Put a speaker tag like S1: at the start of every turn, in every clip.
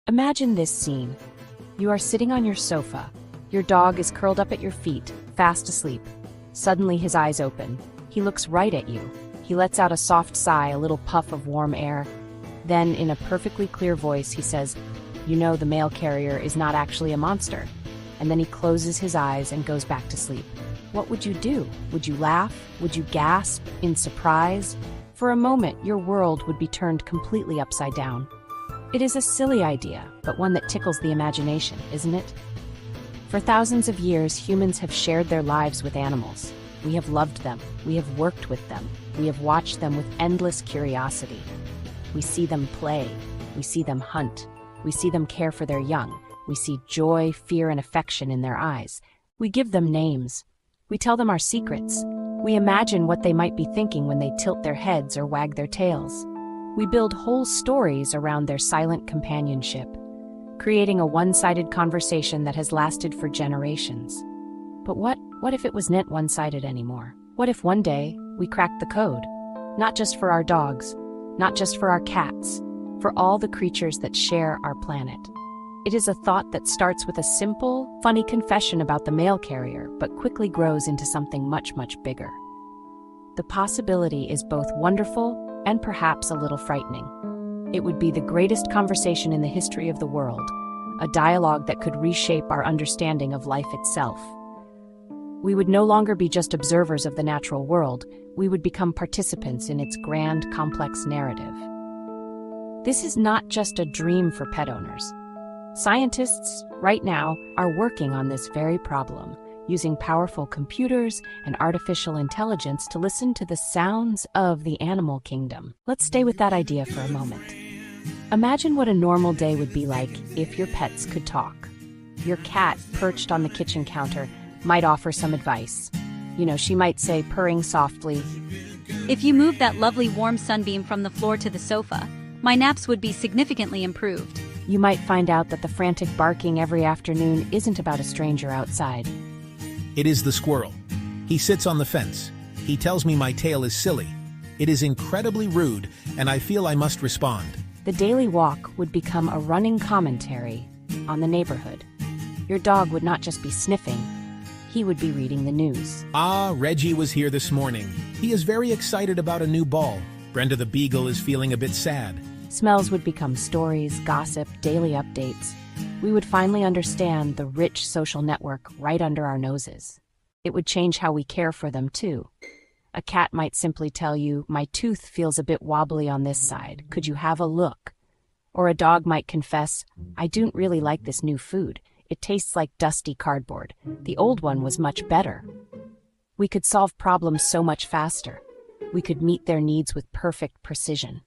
S1: Imagine this scene. You are sitting on your sofa. Your dog is curled up at your feet, fast asleep. Suddenly his eyes open. He looks right at you. He lets out a soft sigh, a little puff of warm air. Then, in a perfectly clear voice, he says, "You know, the mail carrier is not actually a monster." And then he closes his eyes and goes back to sleep. What would you do? Would you laugh? Would you gasp in surprise? For a moment, your world would be turned completely upside down. It is a silly idea, but one that tickles the imagination, isn't it? For thousands of years, humans have shared their lives with animals. We have loved them. We have worked with them. We have watched them with endless curiosity. We see them play. We see them hunt. We see them care for their young. We see joy, fear, and affection in their eyes. We give them names. We tell them our secrets. We imagine what they might be thinking when they tilt their heads or wag their tails. We build whole stories around their silent companionship, creating a one-sided conversation that has lasted for generations. But what if it wasn't one-sided anymore? What if one day we cracked the code? Not just for our dogs, not just for our cats, for all the creatures that share our planet. It is a thought that starts with a simple, funny confession about the mail carrier, but quickly grows into something much, much bigger. The possibility is both wonderful and perhaps a little frightening. It would be the greatest conversation in the history of the world, a dialogue that could reshape our understanding of life itself. We would no longer be just observers of the natural world, we would become participants in its grand, complex narrative. This is not just a dream for pet owners. Scientists, right now, are working on this very problem, using powerful computers and artificial intelligence to listen to the sounds of the animal kingdom. Let's stay with that idea for a moment. Imagine what a normal day would be like if your pets could talk. Your cat, perched on the kitchen counter, might offer some advice. She might say, purring softly,
S2: "If you move that lovely warm sunbeam from the floor to the sofa, my naps would be significantly improved."
S1: You might find out that the frantic barking every afternoon isn't about a stranger outside.
S3: It is the squirrel. He sits on the fence. He tells me my tail is silly. It is incredibly rude, and I feel I must respond.
S1: The daily walk would become a running commentary on the neighborhood. Your dog would not just be sniffing, he would be reading the news.
S3: Reggie was here this morning. He is very excited about a new ball. Brenda the beagle is feeling a bit sad.
S1: Smells would become stories, gossip, daily updates. We would finally understand the rich social network right under our noses. It would change how we care for them, too. A cat might simply tell you, "My tooth feels a bit wobbly on this side. Could you have a look?" Or a dog might confess, "I don't really like this new food. It tastes like dusty cardboard. The old one was much better." We could solve problems so much faster. We could meet their needs with perfect precision.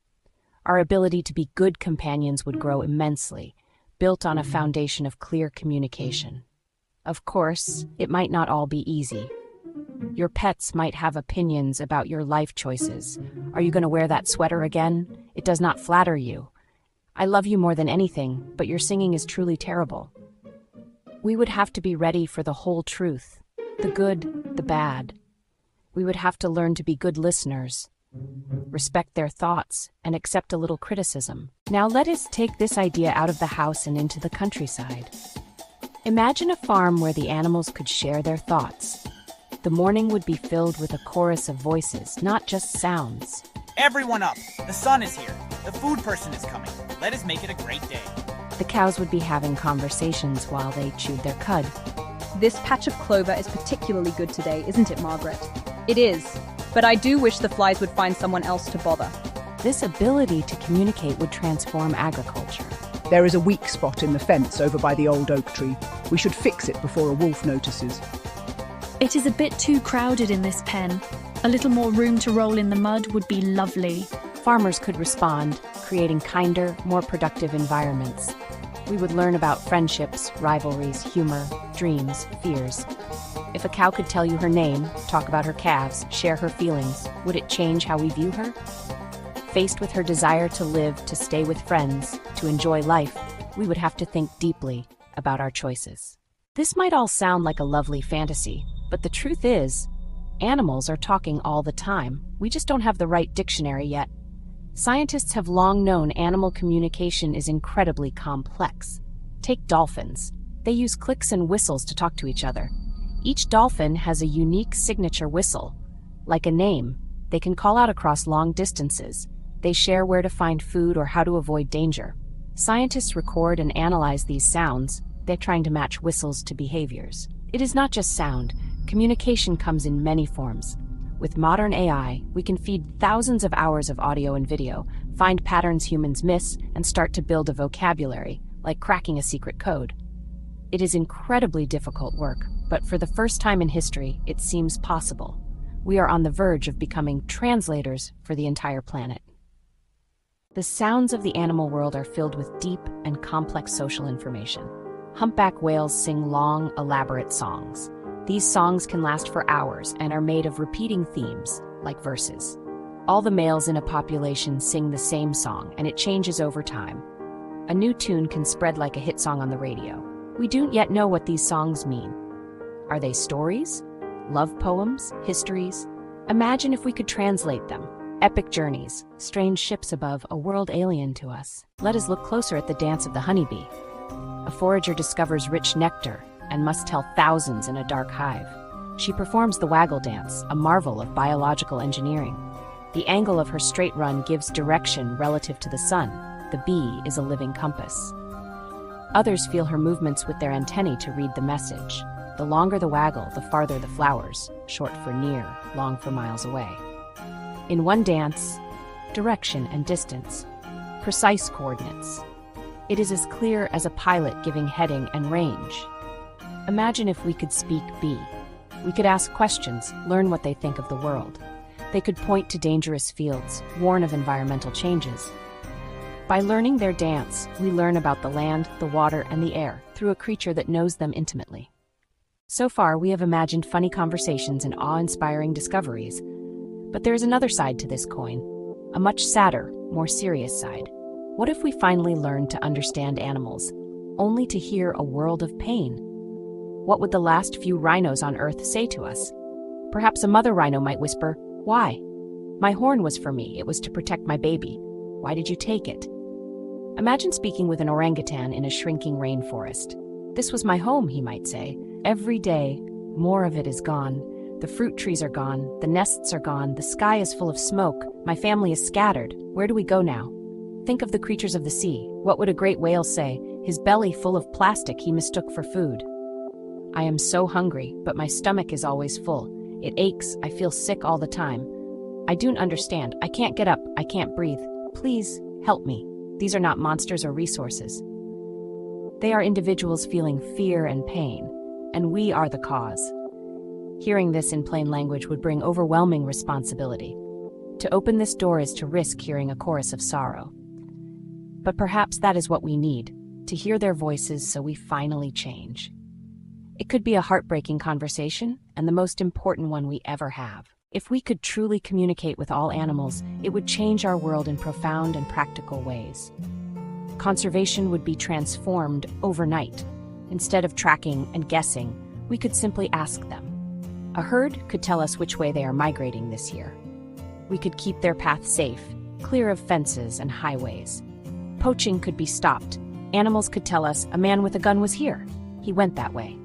S1: Our ability to be good companions would grow immensely, built on a foundation of clear communication. Of course, it might not all be easy. Your pets might have opinions about your life choices. Are you going to wear that sweater again? It does not flatter you. I love you more than anything, but your singing is truly terrible. We would have to be ready for the whole truth, the good, the bad. We would have to learn to be good listeners, respect their thoughts, and accept a little criticism. Now let us take this idea out of the house and into the countryside. Imagine a farm where the animals could share their thoughts. The morning would be filled with a chorus of voices, not just sounds.
S4: "Everyone up! The sun is here! The food person is coming! Let us make it a great day!"
S1: The cows would be having conversations while they chewed their cud.
S5: "This patch of clover is particularly good today, isn't it, Margaret?" "It is, but I do wish the flies would find someone else to bother."
S1: This ability to communicate would transform agriculture.
S6: "There is a weak spot in the fence over by the old oak tree. We should fix it before a wolf notices."
S7: "It is a bit too crowded in this pen. A little more room to roll in the mud would be lovely."
S1: Farmers could respond, creating kinder, more productive environments. We would learn about friendships, rivalries, humor, dreams, fears. If a cow could tell you her name, talk about her calves, share her feelings, would it change how we view her? Faced with her desire to live, to stay with friends, to enjoy life, we would have to think deeply about our choices. This might all sound like a lovely fantasy, but the truth is, animals are talking all the time. We just don't have the right dictionary yet. Scientists have long known animal communication is incredibly complex. Take dolphins. They use clicks and whistles to talk to each other. Each dolphin has a unique signature whistle. Like a name, they can call out across long distances. They share where to find food or how to avoid danger. Scientists record and analyze these sounds. They're trying to match whistles to behaviors. It is not just sound. Communication comes in many forms. With modern AI, we can feed thousands of hours of audio and video, find patterns humans miss, and start to build a vocabulary, like cracking a secret code. It is incredibly difficult work, but for the first time in history, it seems possible. We are on the verge of becoming translators for the entire planet. The sounds of the animal world are filled with deep and complex social information. Humpback whales sing long, elaborate songs. These songs can last for hours and are made of repeating themes, like verses. All the males in a population sing the same song, and it changes over time. A new tune can spread like a hit song on the radio. We don't yet know what these songs mean. Are they stories? Love poems? Histories? Imagine if we could translate them. Epic journeys, strange ships above, a world alien to us. Let us look closer at the dance of the honeybee. A forager discovers rich nectar and must tell thousands in a dark hive. She performs the waggle dance, a marvel of biological engineering. The angle of her straight run gives direction relative to the sun. The bee is a living compass. Others feel her movements with their antennae to read the message. The longer the waggle, the farther the flowers, short for near, long for miles away. In one dance, direction and distance, precise coordinates. It is as clear as a pilot giving heading and range. Imagine if we could speak bee. We could ask questions, learn what they think of the world. They could point to dangerous fields, warn of environmental changes. By learning their dance, we learn about the land, the water, and the air through a creature that knows them intimately. So far, we have imagined funny conversations and awe-inspiring discoveries. But there is another side to this coin, a much sadder, more serious side. What if we finally learned to understand animals, only to hear a world of pain? What would the last few rhinos on Earth say to us? Perhaps a mother rhino might whisper, "Why? My horn was for me, it was to protect my baby. Why did you take it?" Imagine speaking with an orangutan in a shrinking rainforest. "This was my home," he might say. "Every day, more of it is gone. The fruit trees are gone, the nests are gone, the sky is full of smoke, my family is scattered. Where do we go now?" Think of the creatures of the sea. What would a great whale say? His belly full of plastic he mistook for food. "I am so hungry, but my stomach is always full. It aches, I feel sick all the time. I don't understand, I can't get up, I can't breathe. Please, help me." These are not monsters or resources. They are individuals feeling fear and pain, and we are the cause. Hearing this in plain language would bring overwhelming responsibility. To open this door is to risk hearing a chorus of sorrow. But perhaps that is what we need, to hear their voices so we finally change. It could be a heartbreaking conversation, and the most important one we ever have. If we could truly communicate with all animals, it would change our world in profound and practical ways. Conservation would be transformed overnight. Instead of tracking and guessing, we could simply ask them. A herd could tell us which way they are migrating this year. We could keep their path safe, clear of fences and highways. Poaching could be stopped. Animals could tell us a man with a gun was here. He went that way.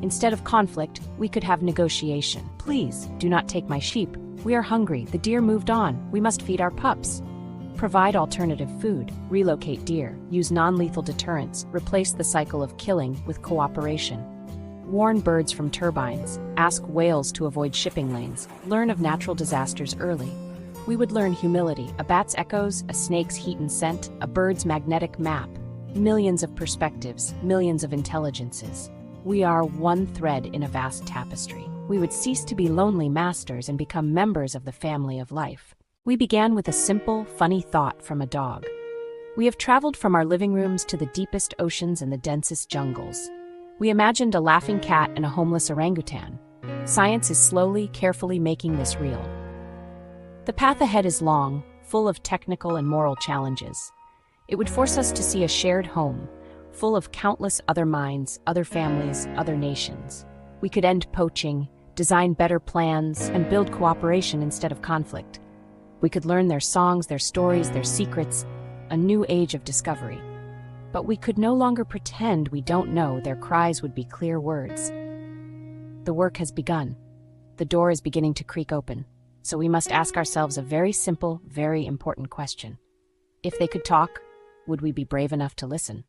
S1: Instead of conflict, we could have negotiation. "Please, do not take my sheep. We are hungry. The deer moved on. We must feed our pups." Provide alternative food, relocate deer, use non-lethal deterrents, replace the cycle of killing with cooperation. Warn birds from turbines, ask whales to avoid shipping lanes, learn of natural disasters early. We would learn humility, a bat's echoes, a snake's heat and scent, a bird's magnetic map. Millions of perspectives, millions of intelligences. We are one thread in a vast tapestry. We would cease to be lonely masters and become members of the family of life. We began with a simple, funny thought from a dog. We have traveled from our living rooms to the deepest oceans and the densest jungles. We imagined a laughing cat and a homeless orangutan. Science is slowly, carefully making this real. The path ahead is long, full of technical and moral challenges. It would force us to see a shared home, full of countless other minds, other families, other nations. We could end poaching, design better plans, and build cooperation instead of conflict. We could learn their songs, their stories, their secrets, a new age of discovery. But we could no longer pretend we don't know. Their cries would be clear words. The work has begun. The door is beginning to creak open. So we must ask ourselves a very simple, very important question. If they could talk, would we be brave enough to listen?